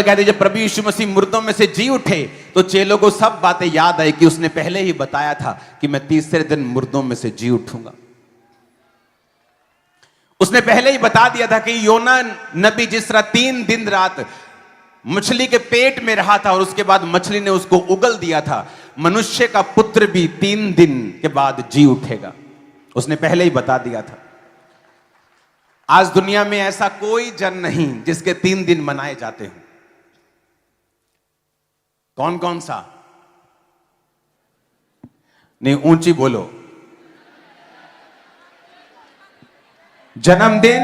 कहते जब प्रभु यीशु मसीह मुर्दों में से जी उठे तो चेलों को सब बातें याद आई कि उसने पहले ही बताया था कि मैं तीसरे दिन मुर्दों में से जी उठूंगा। उसने पहले ही बता दिया था कि योना नबी जिस तरह 3 दिन रात मछली के पेट में रहा था और उसके बाद मछली ने उसको उगल दिया था, मनुष्य का पुत्र भी 3 दिन के बाद जी उठेगा। उसने पहले ही बता दिया था। आज दुनिया में ऐसा कोई जन नहीं जिसके 3 दिन मनाए जाते हो। कौन कौन सा? नहीं, ऊंची बोलो। जन्मदिन,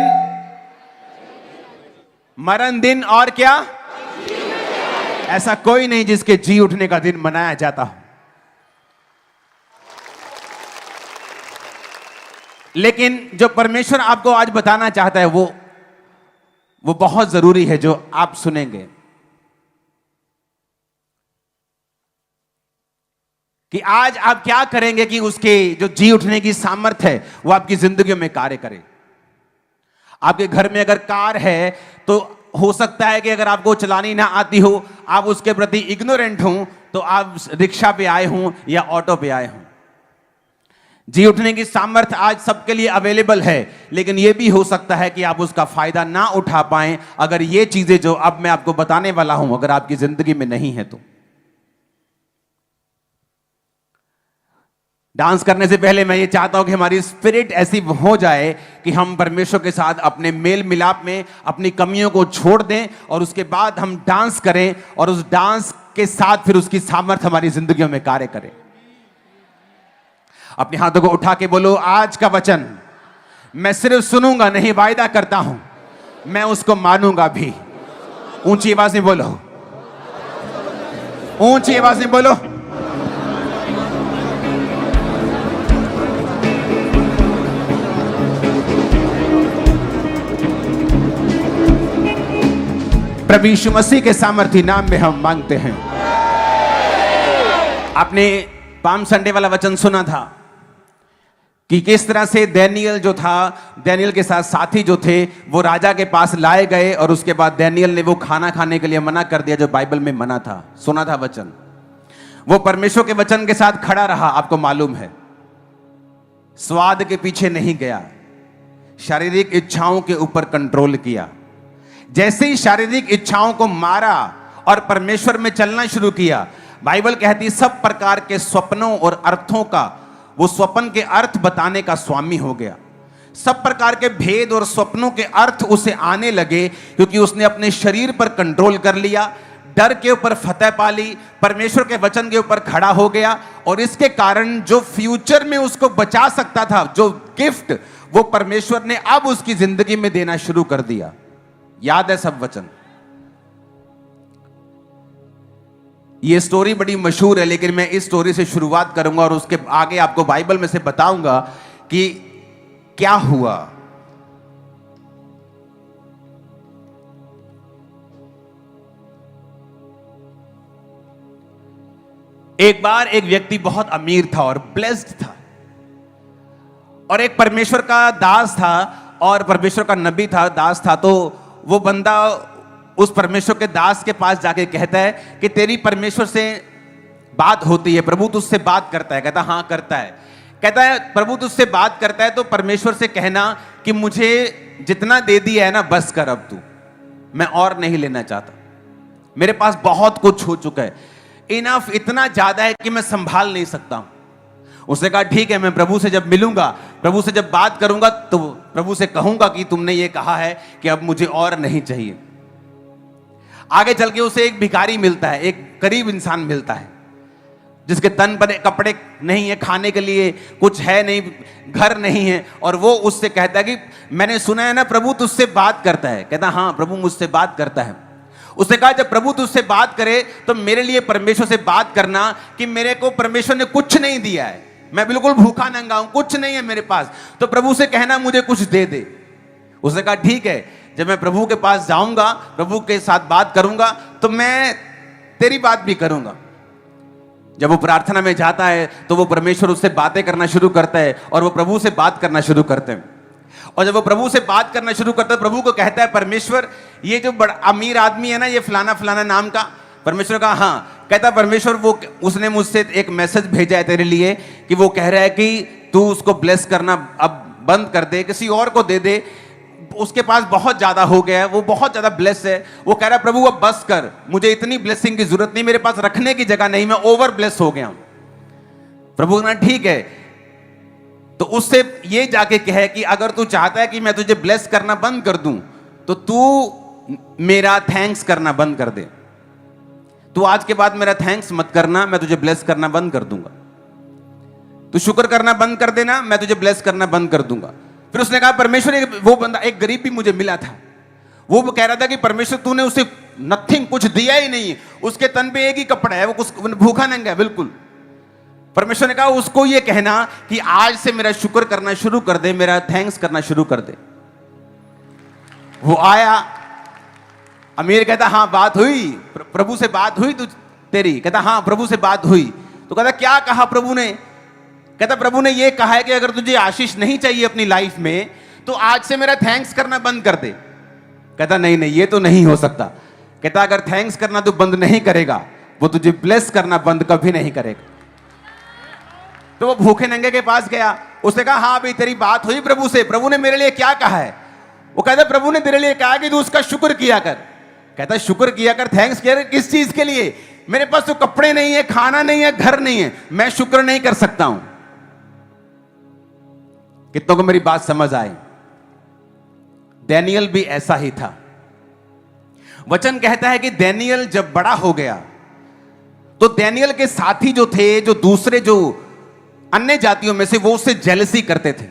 मरण दिन और क्या? ऐसा कोई नहीं जिसके जी उठने का दिन मनाया जाता हो। लेकिन जो परमेश्वर आपको आज बताना चाहता है वो बहुत जरूरी है जो आप सुनेंगे कि आज आप क्या करेंगे कि उसके जो जी उठने की सामर्थ्य है वो आपकी जिंदगी में कार्य करे। आपके घर में अगर कार है तो हो सकता है कि अगर आपको चलानी ना आती हो, आप उसके प्रति इग्नोरेंट हो, तो आप रिक्शा पे आए हों या ऑटो पे आए हों। जी उठने की सामर्थ्य आज सबके लिए अवेलेबल है, लेकिन यह भी हो सकता है कि आप उसका फायदा ना उठा पाएं अगर ये चीजें जो अब मैं आपको बताने वाला हूं अगर आपकी जिंदगी में नहीं है तो। डांस करने से पहले मैं ये चाहता हूं कि हमारी स्पिरिट ऐसी हो जाए कि हम परमेश्वर के साथ अपने मेल मिलाप में अपनी कमियों को छोड़ दें और उसके बाद हम डांस करें और उस डांस के साथ फिर उसकी सामर्थ्य हमारी जिंदगियों में कार्य करे। अपने हाथों को उठा के बोलो, आज का वचन मैं सिर्फ सुनूंगा नहीं, वायदा करता हूं मैं उसको मानूंगा भी। ऊंची आवाज में बोलो, ऊंची आवाज में बोलो। प्रभु यीशु मसीह के सामर्थी नाम में हम मांगते हैं। आपने पाम संडे वाला वचन सुना था कि किस तरह से डैनियल जो था, डैनियल के साथ साथी जो थे वो राजा के पास लाए गए और उसके बाद डैनियल ने वो खाना खाने के लिए मना कर दिया जो बाइबल में मना था। सुना था वचन। वो परमेश्वर के वचन के साथ खड़ा रहा, आपको मालूम है, स्वाद के पीछे नहीं गया, शारीरिक इच्छाओं के ऊपर कंट्रोल किया। जैसे ही शारीरिक इच्छाओं को मारा और परमेश्वर में चलना शुरू किया, बाइबल कहती सब प्रकार के स्वप्नों और अर्थों का वो स्वप्न के अर्थ बताने का स्वामी हो गया। सब प्रकार के भेद और स्वप्नों के अर्थ उसे आने लगे क्योंकि उसने अपने शरीर पर कंट्रोल कर लिया, डर के ऊपर फतह पा ली, परमेश्वर के वचन के ऊपर खड़ा हो गया और इसके कारण जो फ्यूचर में उसको बचा सकता था, जो गिफ्ट वो परमेश्वर ने अब उसकी जिंदगी में देना शुरू कर दिया। याद है सब वचन। ये स्टोरी बड़ी मशहूर है लेकिन मैं इस स्टोरी से शुरुआत करूंगा और उसके आगे आपको बाइबल में से बताऊंगा कि क्या हुआ। एक बार एक व्यक्ति बहुत अमीर था और ब्लेस्ड था और एक परमेश्वर का दास था और परमेश्वर का नबी था, दास था। तो वो बंदा उस परमेश्वर के दास के पास जाके कहता है कि तेरी परमेश्वर से बात होती है, प्रभु तुझसे बात करता है। कहता हाँ करता है। कहता है प्रभु तुझसे बात करता है तो परमेश्वर से कहना कि मुझे जितना दे दिया है ना बस कर, अब तू, मैं और नहीं लेना चाहता, मेरे पास बहुत कुछ हो चुका है, इनफ, इतना ज्यादा है कि मैं संभाल नहीं सकता हूं। उसने कहा ठीक है, मैं प्रभु से जब मिलूंगा, प्रभु से जब बात करूंगा तो प्रभु से कहूंगा कि तुमने ये कहा है कि अब मुझे और नहीं चाहिए। आगे चल के उसे एक भिखारी मिलता है, एक गरीब इंसान मिलता है जिसके तन पर कपड़े नहीं है, खाने के लिए कुछ है नहीं, घर नहीं है, और वो उससे कहता है कि मैंने सुना है ना प्रभु तुझसे बात करता है। कहता हाँ प्रभु मुझसे बात करता है। उसने कहा जब प्रभु तुझसे बात करे तो मेरे लिए परमेश्वर से बात करना कि मेरे को परमेश्वर ने कुछ नहीं दिया है, मैं बिल्कुल भूखा नंगा हूं, कुछ नहीं है मेरे पास, तो प्रभु से कहना मुझे कुछ दे दे। उसने कहा ठीक है, जब मैं प्रभु के पास जाऊंगा, प्रभु के साथ बात करूंगा तो मैं तेरी बात भी करूंगा। जब वो प्रार्थना में जाता है तो वो परमेश्वर उससे बातें करना शुरू करता है और वो प्रभु से बात करना शुरू करते हैं। और जब वो प्रभु से बात करना शुरू करता है, प्रभु को कहता है, परमेश्वर ये जो बड़ा अमीर आदमी है ना, ये फलाना फलाना नाम का। परमेश्वर कहा हाँ। कहता परमेश्वर वो उसने मुझसे एक मैसेज भेजा है तेरे लिए कि वो कह रहा है कि तू उसको ब्लेस करना अब बंद कर दे, किसी और को दे दे, उसके पास बहुत ज्यादा हो गया है, वो बहुत ज्यादा ब्लेस है। वो कह रहा है प्रभु अब बस कर, मुझे इतनी ब्लेसिंग की जरूरत नहीं, मेरे पास रखने की जगह नहीं, मैं ओवर ब्लेस हो गया हूं। प्रभु ने ठीक है, तो उससे ये जाके कहे कि अगर तू चाहता है कि मैं तुझे ब्लेस करना बंद कर दूं तो तू मेरा थैंक्स करना बंद कर दे। तू आज के बाद मेरा थैंक्स मत करना, मैं तुझे ब्लेस करना बंद कर दूंगा। तू शुक्र करना बंद कर देना, मैं तुझे ब्लेस करना बंद कर दूंगा। फिर उसने कहा परमेश्वर, वो बंदा एक गरीब भी मुझे मिला था, वो कह रहा था कि परमेश्वर तूने उसे नथिंग, कुछ दिया ही नहीं, उसके तन पे एक ही कपड़ा है, वो कुछ भूखा नंगा है बिल्कुल। परमेश्वर ने कहा उसको ये कहना कि आज से मेरा शुक्र करना शुरू कर दे, मेरा थैंक्स करना शुरू कर दे। वो आया, अमीर कहता हाँ बात हुई, प्रभु से बात हुई तू तेरी? कहता हाँ प्रभु से बात हुई। तो कहता क्या कहा प्रभु ने? कहता प्रभु ने ये कहा है कि अगर तुझे आशीष नहीं चाहिए अपनी लाइफ में तो आज से मेरा थैंक्स करना बंद कर दे। कहता नहीं नहीं ये तो नहीं हो सकता। कहता अगर थैंक्स करना तू बंद नहीं करेगा, वो तुझे ब्लेस करना बंद कभी नहीं करेगा। तो वो भूखे नंगे के पास गया, उसने कहा हाँ भाई तेरी बात हुई प्रभु से, प्रभु ने मेरे लिए क्या कहा है? वो कहता प्रभु ने तेरे लिए कहा कि तू उसका शुक्र किया कर। कहता शुक्र किया कर, थैंक्स किया कर, किस चीज के लिए? मेरे पास तो कपड़े नहीं है, खाना नहीं है, घर नहीं है, मैं शुक्र नहीं कर सकता हूं। कितनों को मेरी बात समझ आई? डैनियल भी ऐसा ही था। वचन कहता है कि डैनियल जब बड़ा हो गया तो डैनियल के साथी जो थे, जो दूसरे जो अन्य जातियों में से, वो उससे जेलसी करते थे।